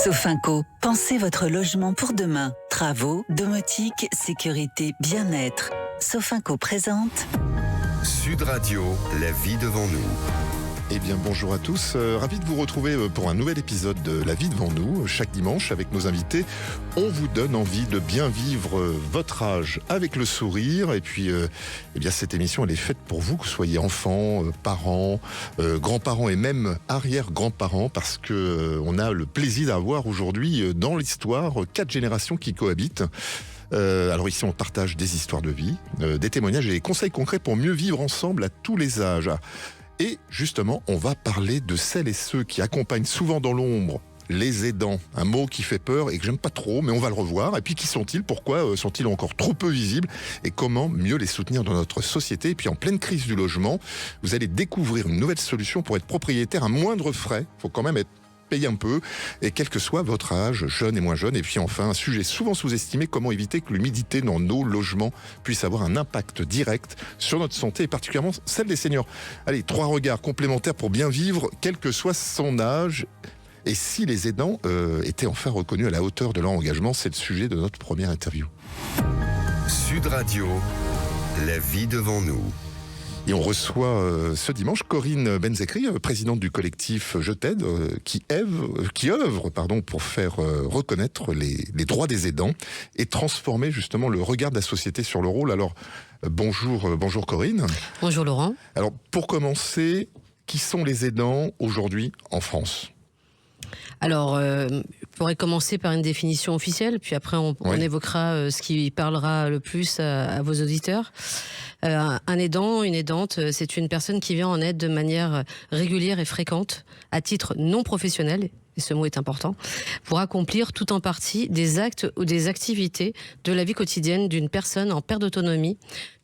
Sofinco, pensez votre logement pour demain. Travaux, domotique, sécurité, bien-être. Sofinco présente Sud Radio, la vie devant nous. Eh bien bonjour à tous, ravi de vous retrouver pour un nouvel épisode de La vie devant nous. Chaque dimanche avec nos invités, on vous donne envie de bien vivre votre âge avec le sourire. Et puis eh bien cette émission elle est faite pour vous, que vous soyez enfants, parents, grands-parents et même arrière-grands-parents, parce que on a le plaisir d'avoir aujourd'hui dans l'histoire 4 générations qui cohabitent. Alors ici on partage des histoires de vie, des témoignages et des conseils concrets pour mieux vivre ensemble à tous les âges. Et justement, on va parler de celles et ceux qui accompagnent souvent dans l'ombre les aidants. Un mot qui fait peur et que j'aime pas trop, mais on va le revoir. Et puis qui sont-ils? Pourquoi sont-ils encore trop peu visibles? Et comment mieux les soutenir dans notre société? Et puis en pleine crise du logement, vous allez découvrir une nouvelle solution pour être propriétaire à moindre frais. Il faut quand même être payé un peu, et quel que soit votre âge, jeune et moins jeune. Et puis enfin, un sujet souvent sous-estimé, comment éviter que l'humidité dans nos logements puisse avoir un impact direct sur notre santé, et particulièrement celle des seniors. Allez, 3 regards complémentaires pour bien vivre, quel que soit son âge. Et si les aidants étaient enfin reconnus à la hauteur de leur engagement, c'est le sujet de notre première interview. Sud Radio, la vie devant nous. Et on reçoit ce dimanche Corinne Benzekri, présidente du collectif Je t'aide, qui œuvre pour faire reconnaître les droits des aidants et transformer justement le regard de la société sur le rôle. Alors bonjour Corinne. Bonjour Laurent. Alors pour commencer, qui sont les aidants aujourd'hui en France ? Alors, je pourrais commencer par une définition officielle, puis après on évoquera ce qui parlera le plus à vos auditeurs. Un aidant, une aidante, c'est une personne qui vient en aide de manière régulière et fréquente, à titre non professionnel, et ce mot est important, pour accomplir tout en partie des actes ou des activités de la vie quotidienne d'une personne en perte d'autonomie,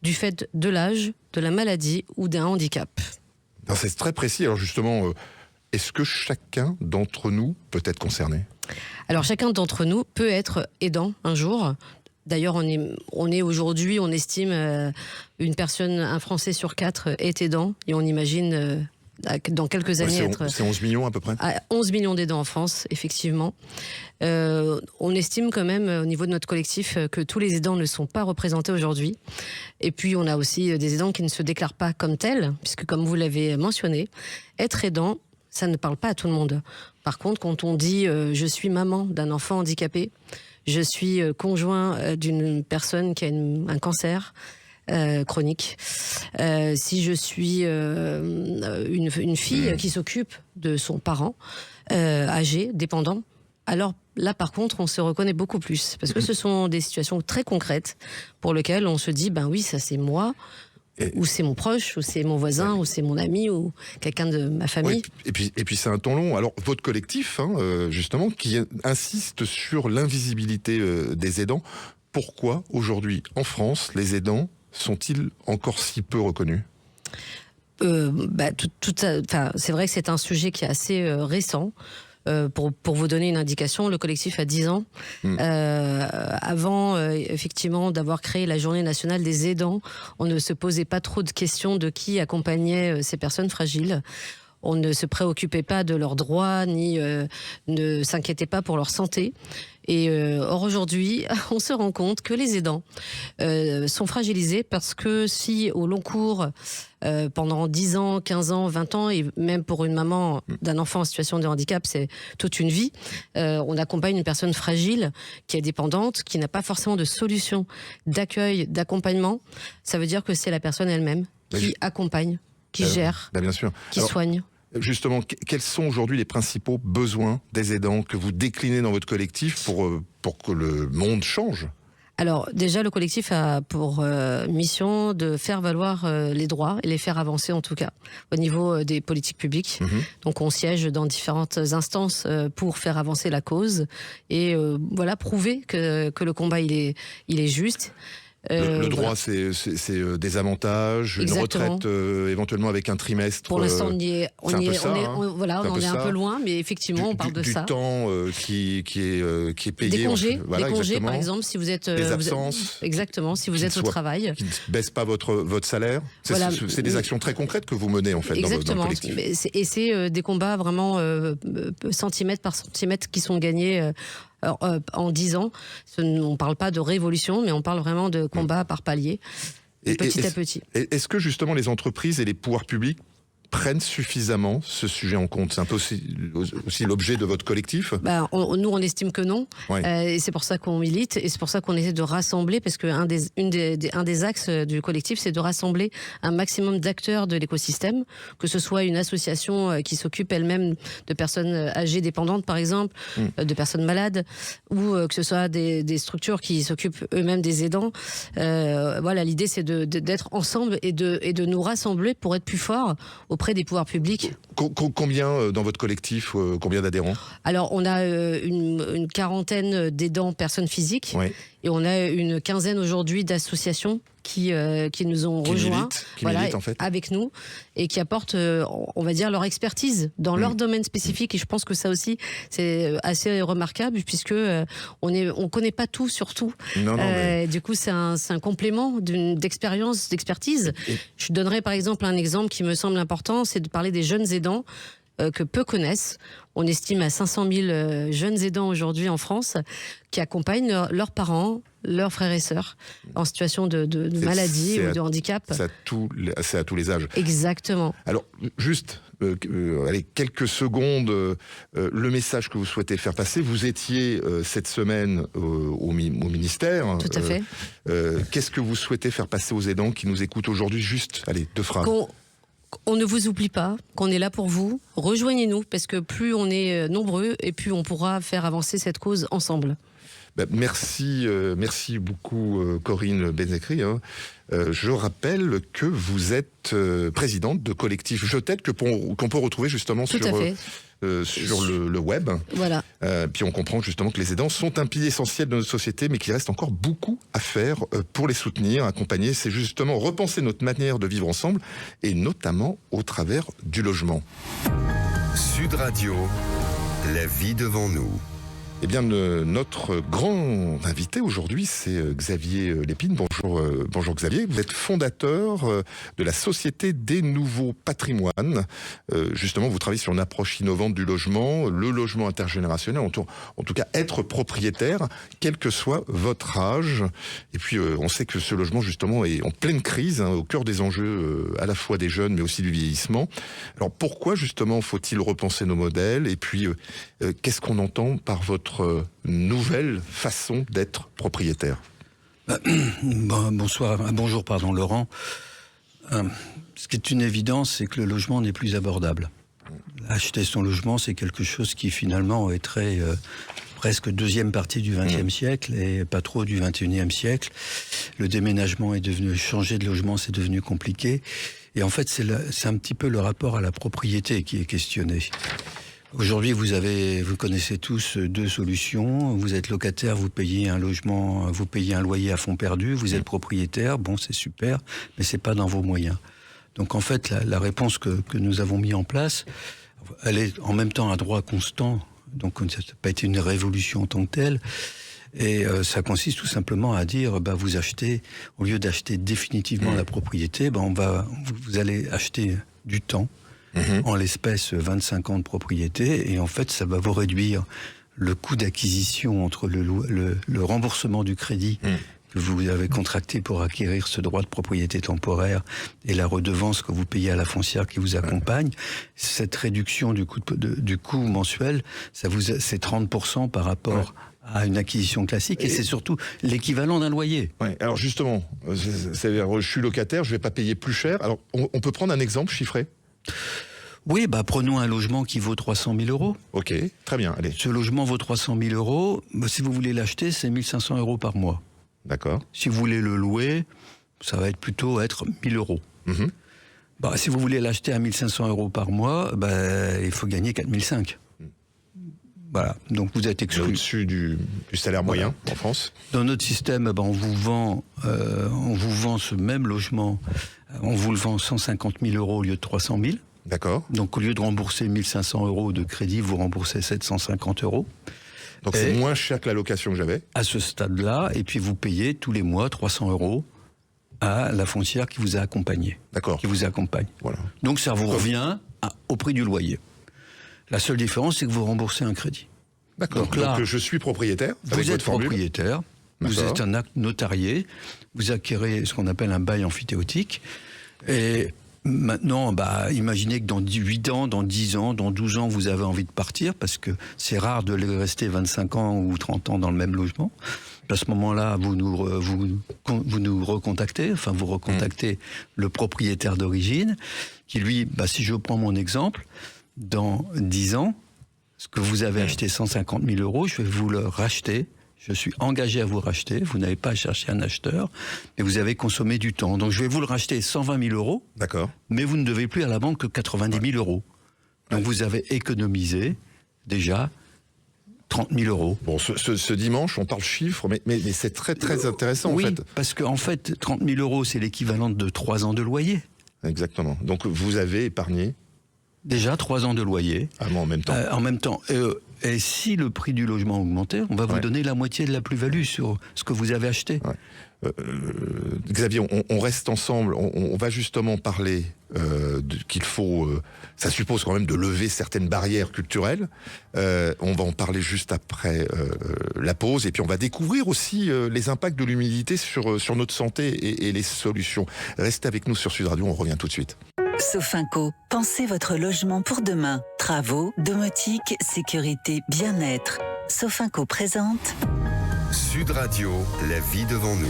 du fait de l'âge, de la maladie ou d'un handicap. Non, c'est très précis, alors justement... Est-ce que chacun d'entre nous peut être concerné ? Alors chacun d'entre nous peut être aidant un jour. D'ailleurs, on est aujourd'hui, on estime un Français sur 4 est aidant, et on imagine dans quelques années c'est 11 millions à peu près. 11 millions d'aidants en France, effectivement. On estime quand même au niveau de notre collectif que tous les aidants ne sont pas représentés aujourd'hui. Et puis on a aussi des aidants qui ne se déclarent pas comme tels, puisque comme vous l'avez mentionné, être aidant, ça ne parle pas à tout le monde. Par contre, quand on dit je suis maman d'un enfant handicapé, je suis conjoint d'une personne qui a un cancer chronique, si je suis une fille qui s'occupe de son parent âgé, dépendant, alors là par contre on se reconnaît beaucoup plus, parce que ce sont des situations très concrètes pour lesquelles on se dit ben oui, ça c'est moi. Ou c'est mon proche, ou c'est mon voisin, ou c'est mon ami, ou quelqu'un de ma famille. Oui, et puis c'est un temps long. Alors votre collectif, justement, qui insiste sur l'invisibilité des aidants. Pourquoi aujourd'hui en France les aidants sont-ils encore si peu reconnus ? C'est vrai que c'est un sujet qui est assez récent. Pour vous donner une indication, le collectif a 10 ans. Avant, effectivement, d'avoir créé la Journée nationale des aidants, on ne se posait pas trop de questions de qui accompagnait ces personnes fragiles. On ne se préoccupait pas de leurs droits, ni ne s'inquiétait pas pour leur santé. Et or aujourd'hui, on se rend compte que les aidants sont fragilisés, parce que si au long cours, pendant 10 ans, 15 ans, 20 ans, et même pour une maman d'un enfant en situation de handicap, c'est toute une vie, on accompagne une personne fragile, qui est dépendante, qui n'a pas forcément de solution d'accueil, d'accompagnement, ça veut dire que c'est la personne elle-même qui accompagne, qui gère, bien sûr. qui soigne. Justement, quels sont aujourd'hui les principaux besoins des aidants que vous déclinez dans votre collectif pour que le monde change ? Alors déjà, le collectif a pour mission de faire valoir les droits et les faire avancer, en tout cas au niveau des politiques publiques. Donc on siège dans différentes instances pour faire avancer la cause et prouver que le combat il est juste. Le droit, voilà. c'est des avantages, Exactement. une retraite éventuellement avec un trimestre. Pour l'instant, on y est, on c'est un y peu est, ça, on est, hein. on- voilà, C'est un on peu est un ça. peu loin, mais effectivement, on parle de du ça. temps qui est payé. Des congés, Voilà, des congés exactement. par exemple, si vous êtes. Des vous êtes- absences. exactement, si vous Qui ne êtes au soient- travail. Qui ne baisse pas votre salaire. Voilà. C'est des actions très concrètes que vous menez en fait dans le Exactement. collectif. Et c'est des combats vraiment centimètre par centimètre qui sont gagnés en 10 ans. On ne parle pas de révolution, mais on parle vraiment de combats par palier, petit à petit. Est-ce que justement les entreprises et les pouvoirs publics prennent suffisamment ce sujet en compte? C'est un peu aussi l'objet de votre collectif. Nous, on estime que non. Ouais. Et c'est pour ça qu'on milite. Et c'est pour ça qu'on essaie de rassembler, parce qu'un des axes du collectif, c'est de rassembler un maximum d'acteurs de l'écosystème, que ce soit une association qui s'occupe elle-même de personnes âgées dépendantes, par exemple, de personnes malades, ou que ce soit des structures qui s'occupent eux-mêmes des aidants. Voilà, l'idée, c'est d'être ensemble et de nous rassembler pour être plus forts auprès des pouvoirs publics. Combien dans votre collectif, combien d'adhérents? Alors, on a une quarantaine d'aidants personnes physiques, Ouais. et on a une quinzaine aujourd'hui d'associations qui nous ont rejoints, militent, en fait. avec nous, et qui apportent, on va dire, leur expertise dans leur domaine spécifique. Et je pense que ça aussi, c'est assez remarquable, puisque on connaît pas tout sur tout. Non, mais... Du coup, c'est un complément d'expérience, d'expertise. Je donnerai par exemple un exemple qui me semble important, c'est de parler des jeunes aidants que peu connaissent. On estime à 500 000 jeunes aidants aujourd'hui en France qui accompagnent leurs parents, leurs frères et sœurs en situation de maladie ou de handicap. C'est à tous les âges. Exactement. Alors, juste, allez, quelques secondes, le message que vous souhaitez faire passer. Vous étiez cette semaine au ministère. Tout à fait. Qu'est-ce que vous souhaitez faire passer aux aidants qui nous écoutent aujourd'hui? Juste, allez, 2 phrases. On ne vous oublie pas, qu'on est là pour vous. Rejoignez-nous, parce que plus on est nombreux, et plus on pourra faire avancer cette cause ensemble. Merci beaucoup Corinne Benzekri. Je rappelle que vous êtes présidente de collectif Je t'aide qu'on peut retrouver justement sur le web. Voilà. Puis on comprend justement que les aidants sont un pilier essentiel de notre société, mais qu'il reste encore beaucoup à faire pour les soutenir, accompagner. C'est justement repenser notre manière de vivre ensemble, et notamment au travers du logement. Sud Radio, la vie devant nous. Eh bien, notre grand invité aujourd'hui, c'est Xavier Lépine. Bonjour Xavier. Vous êtes fondateur de la Société des Nouveaux Patrimoines. Justement, vous travaillez sur une approche innovante du logement, le logement intergénérationnel, en tout cas être propriétaire, quel que soit votre âge. Et puis, on sait que ce logement, justement, est en pleine crise, au cœur des enjeux à la fois des jeunes, mais aussi du vieillissement. Alors, pourquoi, justement, faut-il repenser nos modèles? Et puis, qu'est-ce qu'on entend par votre nouvelle façon d'être propriétaire? Bonjour, Laurent. Ce qui est une évidence, c'est que le logement n'est plus abordable. Acheter son logement, c'est quelque chose qui finalement est très presque deuxième partie du XXe siècle et pas trop du XXIe siècle. Le déménagement est devenu, changer de logement, c'est devenu compliqué. Et en fait, c'est un petit peu le rapport à la propriété qui est questionné. Aujourd'hui, vous connaissez tous 2 solutions. Vous êtes locataire, vous payez un logement, vous payez un loyer à fond perdu. Vous êtes propriétaire, bon, c'est super, mais c'est pas dans vos moyens. Donc en fait, la réponse que nous avons mis en place, elle est en même temps un droit constant. Donc ça n'a pas été une révolution en tant que telle. Et ça consiste tout simplement à dire, vous achetez, au lieu d'acheter définitivement la propriété, vous allez acheter du temps. En l'espèce 25 ans de propriété, et en fait ça va vous réduire le coût d'acquisition entre le remboursement du crédit que vous avez contracté pour acquérir ce droit de propriété temporaire et la redevance que vous payez à la foncière qui vous accompagne. Cette réduction du coût mensuel, c'est 30% par rapport à une acquisition classique, et c'est surtout l'équivalent d'un loyer. Ouais, alors justement, c'est-à-dire je suis locataire, je ne vais pas payer plus cher. Alors on peut prendre un exemple chiffré? Oui, prenons un logement qui vaut 300 000 euros. Ok, très bien, allez. Ce logement vaut 300 000 euros. Si vous voulez l'acheter, c'est 1 500 euros par mois. D'accord. Si vous voulez le louer, ça va plutôt être 1 000 euros. Si vous voulez l'acheter à 1 500 euros par mois, il faut gagner 4 500. Voilà, donc vous êtes exclu. Au-dessus du salaire moyen en France. Dans notre système, on vous vend ce même logement, on vous le vend 150 000 euros au lieu de 300 000. D'accord. Donc au lieu de rembourser 1 500 euros de crédit, vous remboursez 750 euros. Donc c'est moins cher que la location que j'avais. À ce stade-là, et puis vous payez tous les mois 300 euros à la foncière qui vous a accompagné. D'accord. Qui vous accompagne. Voilà. Donc ça vous revient au prix du loyer. La seule différence, c'est que vous remboursez un crédit. D'accord. Donc là, je suis propriétaire. Vous êtes propriétaire. Vous êtes un acte notarié. Vous acquérez ce qu'on appelle un bail emphytéotique. Et maintenant, imaginez que dans 8 ans, dans 10 ans, dans 12 ans, vous avez envie de partir, parce que c'est rare de rester 25 ans ou 30 ans dans le même logement. À ce moment-là, vous nous recontactez, vous recontactez le propriétaire d'origine, qui lui, si je prends mon exemple, dans 10 ans, ce que vous avez acheté 150 000 euros, je vais vous le racheter. Je suis engagé à vous racheter. Vous n'avez pas à chercher un acheteur, mais vous avez consommé du temps. Donc je vais vous le racheter 120 000 euros. D'accord. Mais vous ne devez plus à la banque que 90 000 euros. Donc vous avez économisé déjà 30 000 euros. Bon, ce dimanche, on parle chiffres, mais c'est très très intéressant oui, en fait. Parce qu'en fait, 30 000 euros, c'est l'équivalent de 3 ans de loyer. Exactement. Donc vous avez épargné déjà 3 ans de loyer. En même temps. En même temps. Et si le prix du logement augmentait, on va vous donner la moitié de la plus-value sur ce que vous avez acheté. Ouais. Xavier, on reste ensemble. On va justement parler qu'il faut... ça suppose quand même de lever certaines barrières culturelles. On va en parler juste après la pause. Et puis on va découvrir aussi les impacts de l'humidité sur notre santé et les solutions. Restez avec nous sur Sud Radio, on revient tout de suite. Sofinco, pensez votre logement pour demain. Travaux, domotique, sécurité, bien-être. Sofinco présente Sud Radio, la vie devant nous.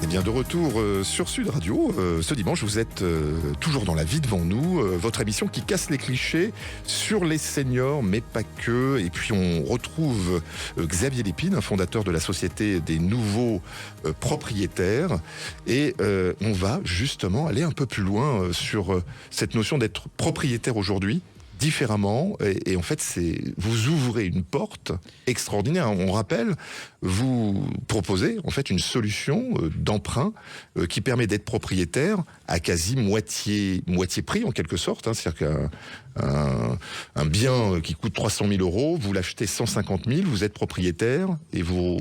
Et bien de retour sur Sud Radio, ce dimanche vous êtes toujours dans La vie devant nous, votre émission qui casse les clichés sur les seniors, mais pas que. Et puis on retrouve Xavier Lépine, un fondateur de la Société des nouveaux propriétaires. Et on va justement aller un peu plus loin sur cette notion d'être propriétaire aujourd'hui, différemment, et en fait vous ouvrez une porte extraordinaire. On rappelle, vous proposez en fait une solution d'emprunt qui permet d'être propriétaire à quasi moitié prix en quelque sorte, c'est-à-dire qu'un bien qui coûte 300 000 euros, vous l'achetez 150 000, vous êtes propriétaire et vous...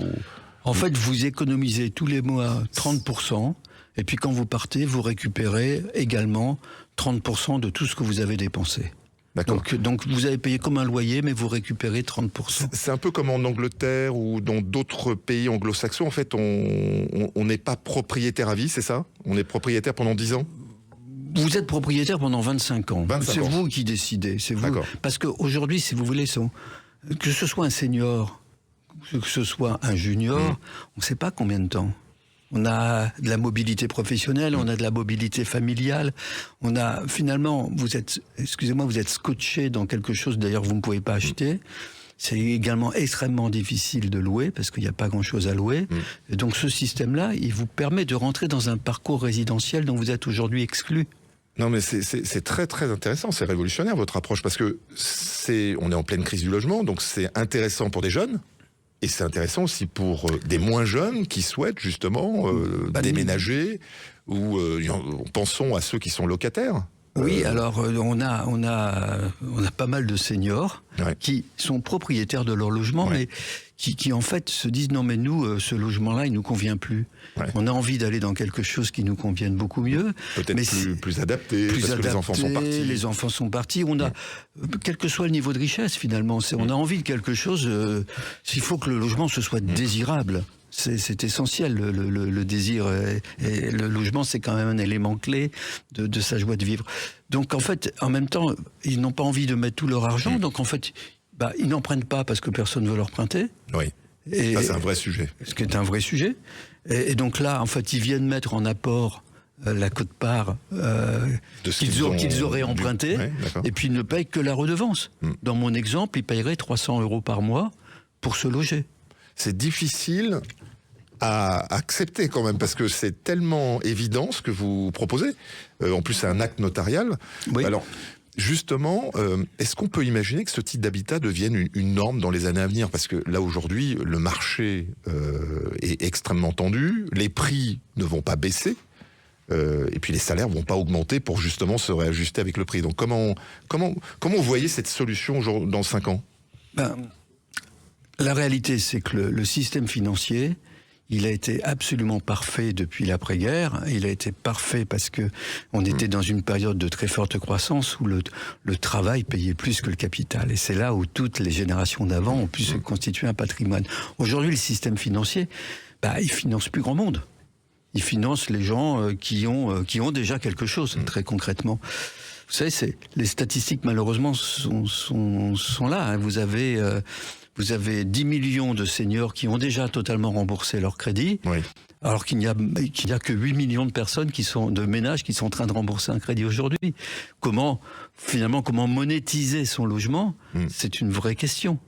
En fait, vous économisez tous les mois 30%, et puis quand vous partez, vous récupérez également 30% de tout ce que vous avez dépensé. Donc vous avez payé comme un loyer, mais vous récupérez 30%. C'est un peu comme en Angleterre ou dans d'autres pays anglo-saxons. En fait, on n'est pas propriétaire à vie, c'est ça? On est propriétaire pendant 10 ans? Vous êtes propriétaire pendant 25 ans. 25 ans. Vous qui décidez. C'est vous. Parce qu'aujourd'hui, si vous voulez, que ce soit un senior, que ce soit un junior, on ne sait pas combien de temps. On a de la mobilité professionnelle, on a de la mobilité familiale, on a finalement, vous êtes scotché dans quelque chose d'ailleurs que vous ne pouvez pas acheter. C'est également extrêmement difficile de louer parce qu'il n'y a pas grand-chose à louer. Et donc ce système-là, il vous permet de rentrer dans un parcours résidentiel dont vous êtes aujourd'hui exclu. Non mais c'est très très intéressant, c'est révolutionnaire votre approche parce que on est en pleine crise du logement, donc c'est intéressant pour des jeunes. Et c'est intéressant aussi pour des moins jeunes qui souhaitent justement déménager ou pensons à ceux qui sont locataires. Oui, alors on a pas mal de seniors qui sont propriétaires de leur logement, mais qui en fait se disent non mais nous ce logement-là il nous convient plus. On a envie d'aller dans quelque chose qui nous convienne beaucoup mieux, peut-être plus adapté, parce que les enfants sont partis. Les enfants sont partis. On a quel que soit le niveau de richesse finalement, on a envie de quelque chose. Il faut que le logement ce soit désirable. C'est essentiel, le désir. Et le logement, c'est quand même un élément clé de sa joie de vivre. Donc, en fait, en même temps, ils n'ont pas envie de mettre tout leur argent. Donc, en fait, ils n'en prennent pas parce que personne ne veut leur prêter. Oui. Et ça, c'est un vrai sujet. Ce qui est un vrai sujet. Et donc là, en fait, ils viennent mettre en apport la quote-part qu'ils auraient empruntée. Et puis, ils ne payent que la redevance. Dans mon exemple, ils paieraient 300 € par mois pour se loger. C'est difficile à accepter quand même, parce que c'est tellement évident ce que vous proposez. En plus, c'est un acte notarial. Oui. Alors, Justement, est-ce qu'on peut imaginer que ce type d'habitat devienne une norme dans les années à venir? Parce que là, aujourd'hui, le marché est extrêmement tendu, les prix ne vont pas baisser, et puis les salaires vont pas augmenter pour justement se réajuster avec le prix. Donc comment vous voyez cette solution dans 5 ans? La réalité, c'est que le système financier, il a été absolument parfait depuis l'après-guerre. Il a été parfait parce que on était dans une période de très forte croissance où le travail payait plus que le capital. Et c'est là où toutes les générations d'avant ont pu se constituer un patrimoine. Aujourd'hui, le système financier, il finance plus grand monde. Il finance les gens qui ont déjà quelque chose, très concrètement. Vous savez, les statistiques, malheureusement, sont là. Hein. Vous avez 10 millions de seniors qui ont déjà totalement remboursé leur crédit, oui. Alors qu'il n'y a que 8 millions de personnes de ménages qui sont en train de rembourser un crédit aujourd'hui. Comment monétiser son logement? C'est une vraie question.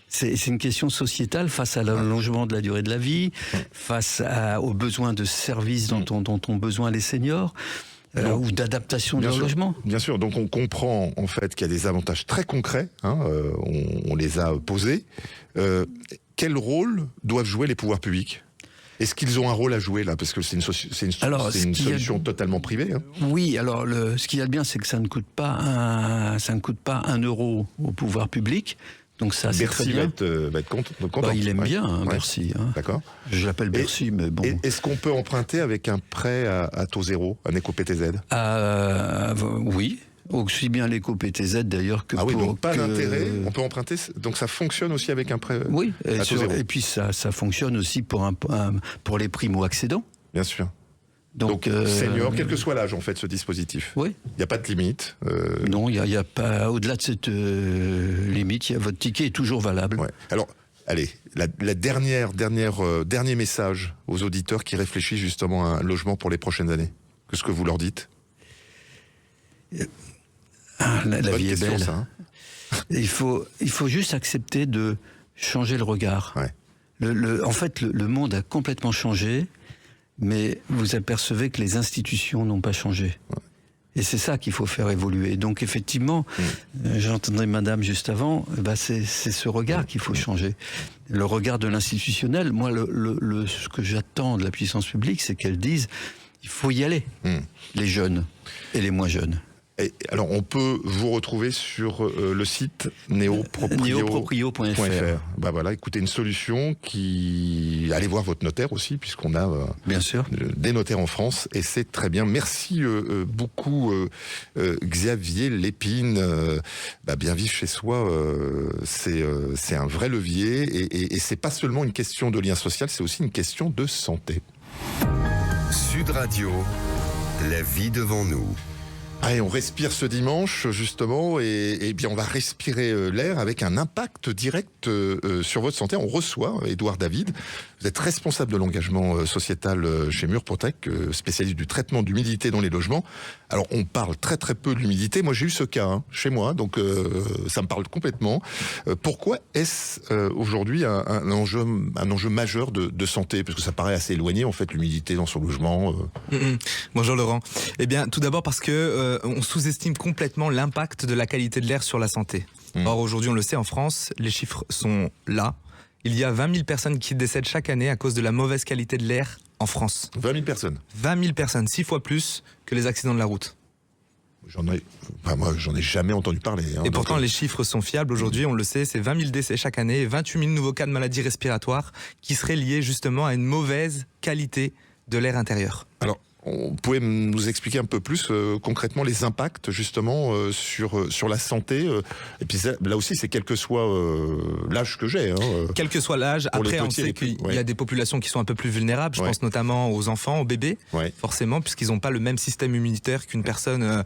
C'est une question sociétale face à l'allongement de la durée de la vie, face aux besoins de services dont ont besoin les seniors. Ou d'adaptation de leur logement. Bien sûr, donc on comprend en fait qu'il y a des avantages très concrets, on les a posés. Quel rôle doivent jouer les pouvoirs publics? Est-ce qu'ils ont un rôle à jouer là? Parce que c'est une solution totalement privée. Hein. Oui, alors ce qu'il y a de bien, c'est que ça ne coûte pas 1 euro au pouvoir public. Donc ça, c'est très bien. Va être content. Il aime bien, Bercy. Hein. D'accord. Je l'appelle Bercy, mais bon. Est-ce qu'on peut emprunter avec un prêt à taux zéro, un éco-PTZ? Oui, aussi bien l'éco-PTZ d'ailleurs que donc pas d'intérêt, on peut emprunter, donc ça fonctionne aussi avec un prêt à taux zéro. Et puis ça fonctionne aussi pour les primo-accédants. Bien sûr. Donc senior, quel que soit l'âge en fait, ce dispositif. Oui. Il n'y a pas de limite. Non, il n'y a pas. Au-delà de cette limite, votre ticket est toujours valable. Ouais. Alors, allez, la dernier message aux auditeurs qui réfléchissent justement à un logement pour les prochaines années. Qu'est-ce que vous leur dites? La vie est belle. Ça, hein. Il faut juste accepter de changer le regard. Ouais. En fait, le monde a complètement changé. Mais vous apercevez que les institutions n'ont pas changé. Ouais. Et c'est ça qu'il faut faire évoluer. Donc effectivement, j'entendais madame juste avant, c'est ce regard qu'il faut changer. Le regard de l'institutionnel, moi, ce que j'attends de la puissance publique, c'est qu'elle dise, il faut y aller, les jeunes et les moins jeunes. Et alors, on peut vous retrouver sur le site neoproprio.fr. Voilà, écoutez, une solution allez voir votre notaire aussi, puisqu'on a bien sûr des notaires en France, et c'est très bien. Merci beaucoup, Xavier Lépine. Bien vivre chez soi, c'est un vrai levier, et c'est pas seulement une question de lien social, c'est aussi une question de santé. Sud Radio, la vie devant nous. Allez, on respire ce dimanche, justement, et bien on va respirer l'air avec un impact direct sur votre santé. On reçoit Édouard David. Vous êtes responsable de l'engagement sociétal chez Murprotec, spécialiste du traitement d'humidité dans les logements. Alors, on parle très très peu de l'humidité. Moi, j'ai eu ce cas chez moi, donc ça me parle complètement. Pourquoi est-ce aujourd'hui un enjeu majeur de santé? Parce que ça paraît assez éloigné, en fait, l'humidité dans son logement. Bonjour Laurent. Eh bien, tout d'abord parce que on sous-estime complètement l'impact de la qualité de l'air sur la santé. Or, aujourd'hui, on le sait, en France, les chiffres sont là. Il y a 20 000 personnes qui décèdent chaque année à cause de la mauvaise qualité de l'air en France. 20 000 personnes 20 000 personnes, 6 fois plus que les accidents de la route. Moi, j'en ai jamais entendu parler. Et pourtant, les chiffres sont fiables. Aujourd'hui, on le sait, c'est 20 000 décès chaque année et 28 000 nouveaux cas de maladies respiratoires qui seraient liés justement à une mauvaise qualité de l'air intérieur. Alors, on pouvait nous expliquer un peu plus concrètement les impacts justement sur la santé, et puis là aussi c'est quel que soit l'âge que j'ai. Quel que soit l'âge, après on sait qu'il y a des populations qui sont un peu plus vulnérables, je pense notamment aux enfants, aux bébés, forcément, puisqu'ils n'ont pas le même système immunitaire qu'une personne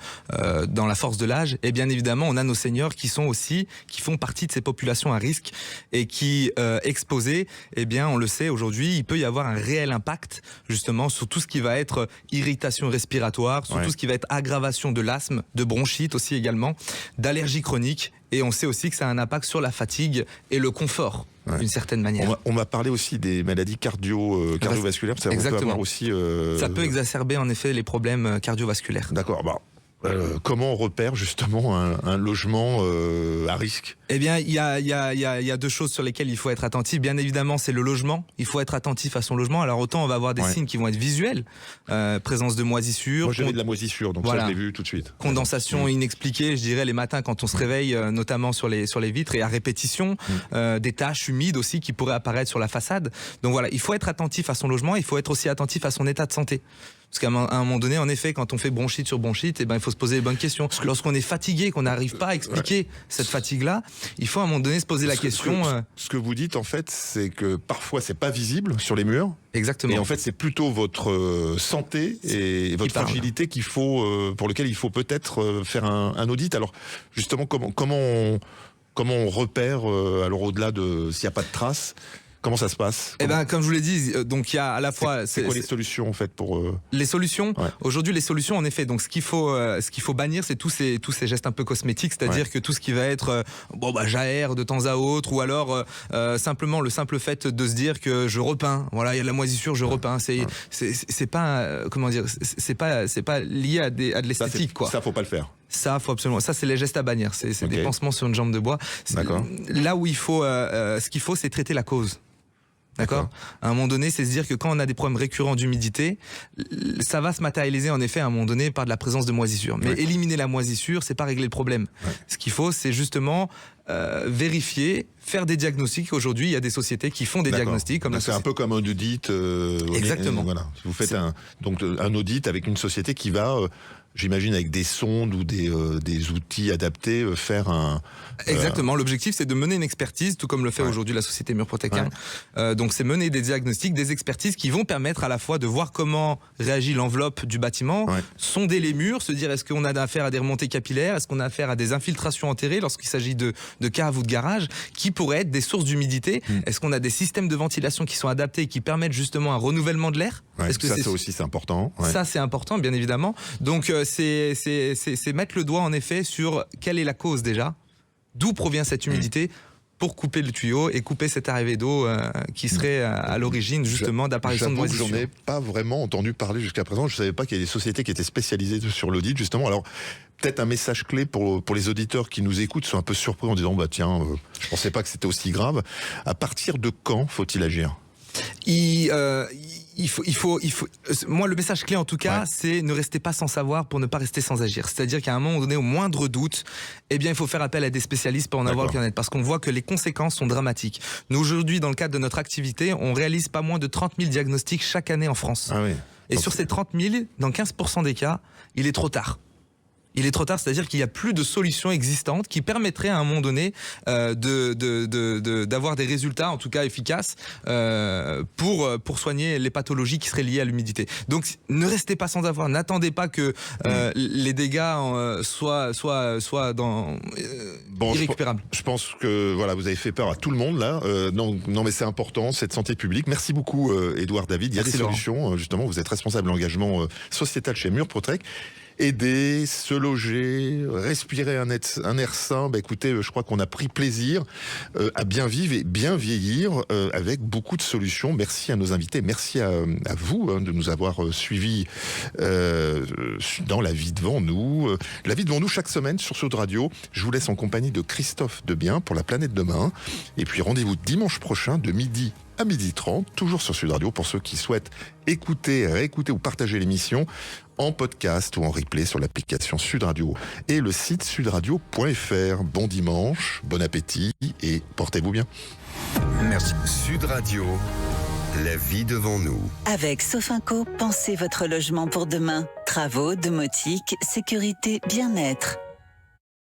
dans la force de l'âge, et bien évidemment on a nos seniors qui font partie de ces populations à risque et qui exposés, eh bien on le sait aujourd'hui, il peut y avoir un réel impact justement sur tout ce qui va être irritation respiratoire, sur tout ce qui va être aggravation de l'asthme, de bronchite aussi également, d'allergie chronique, et on sait aussi que ça a un impact sur la fatigue et le confort d'une certaine manière. On m'a parlé aussi des maladies cardiovasculaires, ça peut avoir aussi... Ça peut exacerber en effet les problèmes cardiovasculaires. D'accord, comment on repère justement un logement à risque ? Eh bien, il y a deux choses sur lesquelles il faut être attentif. Bien évidemment, c'est le logement. Il faut être attentif à son logement. Alors autant on va avoir des signes qui vont être visuels, présence de moisissures. Moi, j'avais de la moisissure, donc ça, je l'ai vu tout de suite. Condensation inexpliquée, je dirais, les matins quand on se réveille, notamment sur les vitres et à répétition. Des taches humides aussi qui pourraient apparaître sur la façade. Donc voilà, il faut être attentif à son logement. Il faut être aussi attentif à son état de santé. Parce qu'à un moment donné, en effet, quand on fait bronchite sur bronchite, il faut se poser les bonnes questions. Lorsqu'on est fatigué, qu'on n'arrive pas à expliquer cette fatigue-là, il faut à un moment donné se poser la question. Ce que vous dites, en fait, c'est que parfois, c'est pas visible sur les murs. Exactement. Et en fait, c'est plutôt votre santé et votre fragilité pour lequel il faut peut-être faire un audit. Alors, justement, comment on repère, alors au-delà de s'il n'y a pas de traces, comment ça se passe ? Comme je vous l'ai dit, donc il y a à la fois. C'est quoi les solutions en fait pour les solutions ? Aujourd'hui, les solutions, en effet. Donc ce qu'il faut bannir, c'est tous ces gestes un peu cosmétiques, c'est-à-dire que tout ce qui va être j'aère de temps à autre, ou alors simplement le simple fait de se dire que je repeins. Voilà, il y a de la moisissure, je repeins. C'est pas comment dire, c'est pas lié à de l'esthétique quoi. Ça faut pas le faire. Ça, faut absolument. Ça, c'est les gestes à bannir. C'est des pansements sur une jambe de bois. D'accord. Là où il faut, ce qu'il faut, c'est traiter la cause. D'accord. À un moment donné, c'est se dire que quand on a des problèmes récurrents d'humidité, ça va se matérialiser en effet à un moment donné par de la présence de moisissure. Mais éliminer la moisissure, c'est pas régler le problème. Ce qu'il faut, c'est justement vérifier, faire des diagnostics. Aujourd'hui, il y a des sociétés qui font des diagnostics. C'est un peu comme un audit. Exactement. Voilà. Vous faites un audit avec une société qui va, j'imagine, avec des sondes ou des outils adaptés, faire un... Exactement. L'objectif, c'est de mener une expertise, tout comme le fait aujourd'hui la société Murprotec. Donc, c'est mener des diagnostics, des expertises qui vont permettre à la fois de voir comment réagit l'enveloppe du bâtiment, sonder les murs, se dire est-ce qu'on a affaire à des remontées capillaires, est-ce qu'on a affaire à des infiltrations enterrées lorsqu'il s'agit de caves ou de garages, qui pourraient être des sources d'humidité. Est-ce qu'on a des systèmes de ventilation qui sont adaptés et qui permettent justement un renouvellement de l'air ? Est-ce que ça aussi, c'est important. Ça, c'est important, bien évidemment. Donc, c'est mettre le doigt, en effet, sur quelle est la cause déjà, d'où provient cette humidité, pour couper le tuyau et couper cette arrivée d'eau qui serait à l'origine, justement, d'apparition de moisissure. J'en ai pas vraiment entendu parler jusqu'à présent. Je savais pas qu'il y a des sociétés qui étaient spécialisées sur l'audit, justement. Alors, peut-être un message clé pour les auditeurs qui nous écoutent, sont un peu surpris en disant, je pensais pas que c'était aussi grave. À partir de quand faut-il agir ? Moi, le message clé en tout cas, c'est ne restez pas sans savoir pour ne pas rester sans agir. C'est-à-dire qu'à un moment donné, au moindre doute, il faut faire appel à des spécialistes pour en avoir le bien-être, parce qu'on voit que les conséquences sont dramatiques. Nous, aujourd'hui, dans le cadre de notre activité, on réalise pas moins de 30 000 diagnostics chaque année en France. Et sur ces 30 000, dans 15% des cas, il est trop tard. Il est trop tard, c'est-à-dire qu'il n'y a plus de solutions existantes qui permettraient à un moment donné d'avoir des résultats, en tout cas efficaces, pour soigner les pathologies qui seraient liées à l'humidité. Donc ne restez pas sans avoir, n'attendez pas que les dégâts soient irrécupérables. Je pense que vous avez fait peur à tout le monde là. Non, mais c'est important, cette santé publique. Merci beaucoup, Édouard David. Il y a des solutions, justement. Vous êtes responsable de l'engagement sociétal chez Murprotec. Aider, se loger, respirer un air sain. Écoutez, je crois qu'on a pris plaisir à bien vivre et bien vieillir avec beaucoup de solutions. Merci à nos invités, merci à vous de nous avoir suivis dans La Vie devant nous. La Vie devant nous chaque semaine sur Sud Radio. Je vous laisse en compagnie de Christophe Debien pour La Planète Demain. Et puis rendez-vous dimanche prochain de midi à 12h30, toujours sur Sud Radio, pour ceux qui souhaitent écouter, réécouter ou partager l'émission en podcast ou en replay sur l'application Sud Radio et le site sudradio.fr. Bon dimanche, bon appétit et portez-vous bien. Merci. Sud Radio, La Vie devant nous. Avec Sofinco, pensez votre logement pour demain. Travaux, domotique, sécurité, bien-être.